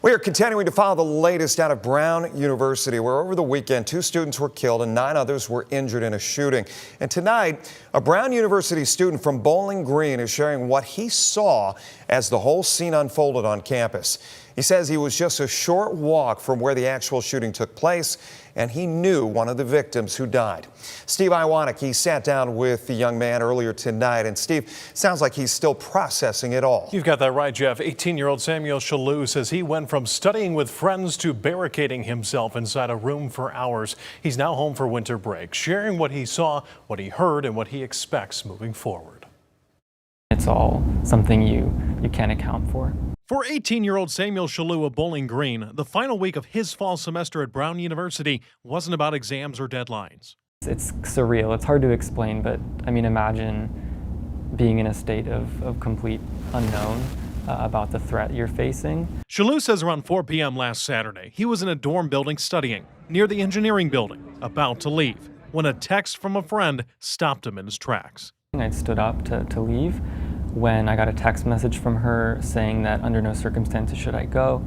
We are continuing to follow the latest out of Brown University, where over the weekend 2 students were killed and 9 others were injured in a shooting. And tonight, a Brown University student from Bowling Green is sharing what he saw as the whole scene unfolded on campus. He says he was just a short walk from where the actual shooting took place, and he knew one of the victims who died. Steve Iwanek, he sat down with the young man earlier tonight, and Steve, sounds like he's still processing it all. You've got that right, Jeff. 18-year-old Samuel Challu says he went from studying with friends to barricading himself inside a room for hours. He's now home for winter break, sharing what he saw, what he heard, and what he expects moving forward. It's all something you can't account for. For 18-year-old Samuel Challu of Bowling Green, the final week of his fall semester at Brown University wasn't about exams or deadlines. It's surreal. It's hard to explain, but I mean, imagine being in a state of complete unknown about the threat you're facing. Challu says around 4 p.m. last Saturday, he was in a dorm building studying near the engineering building, about to leave, when a text from a friend stopped him in his tracks. I stood up to leave when I got a text message from her saying that under no circumstances should I go.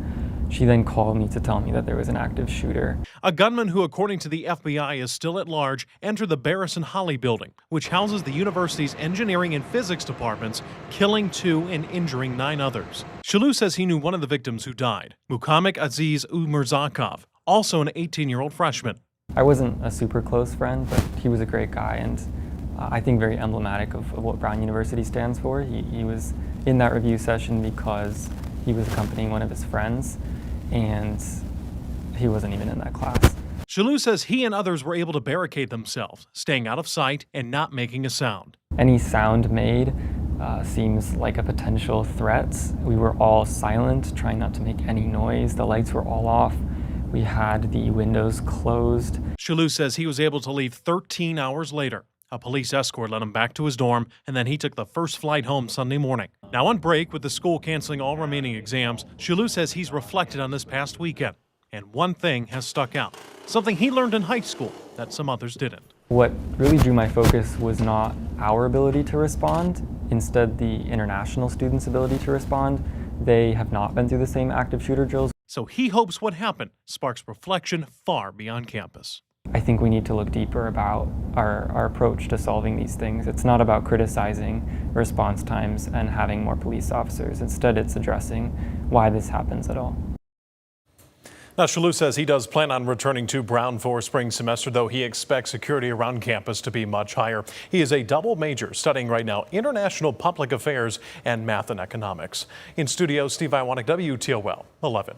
She then called me to tell me that there was an active shooter. A gunman who, according to the FBI, is still at large, entered the Barrison Holly building, which houses the university's engineering and physics departments, killing 2 and injuring 9 others. Challu says he knew one of the victims who died, Mukamek Aziz Umerzakov, also an 18-year-old freshman. I wasn't a super close friend, but he was a great guy, and I think very emblematic of what Brown University stands for. He was in that review session because he was accompanying one of his friends, and he wasn't even in that class. Challu says he and others were able to barricade themselves, staying out of sight and not making a sound. Any sound made seems like a potential threat. We were all silent, trying not to make any noise. The lights were all off. We had the windows closed. Challu says he was able to leave 13 hours later. A police escort led him back to his dorm, and then he took the first flight home Sunday morning. Now on break, with the school canceling all remaining exams, Challu says he's reflected on this past weekend. And one thing has stuck out, something he learned in high school that some others didn't. What really drew my focus was not our ability to respond, instead the international students' ability to respond. They have not been through the same active shooter drills. So he hopes what happened sparks reflection far beyond campus. I think we need to look deeper about our approach to solving these things. It's not about criticizing response times and having more police officers. Instead, it's addressing why this happens at all. Now, Challu says he does plan on returning to Brown for spring semester, though he expects security around campus to be much higher. He is a double major studying right now international public affairs and math and economics. In studio, Steve Iwanek, WTOL 11.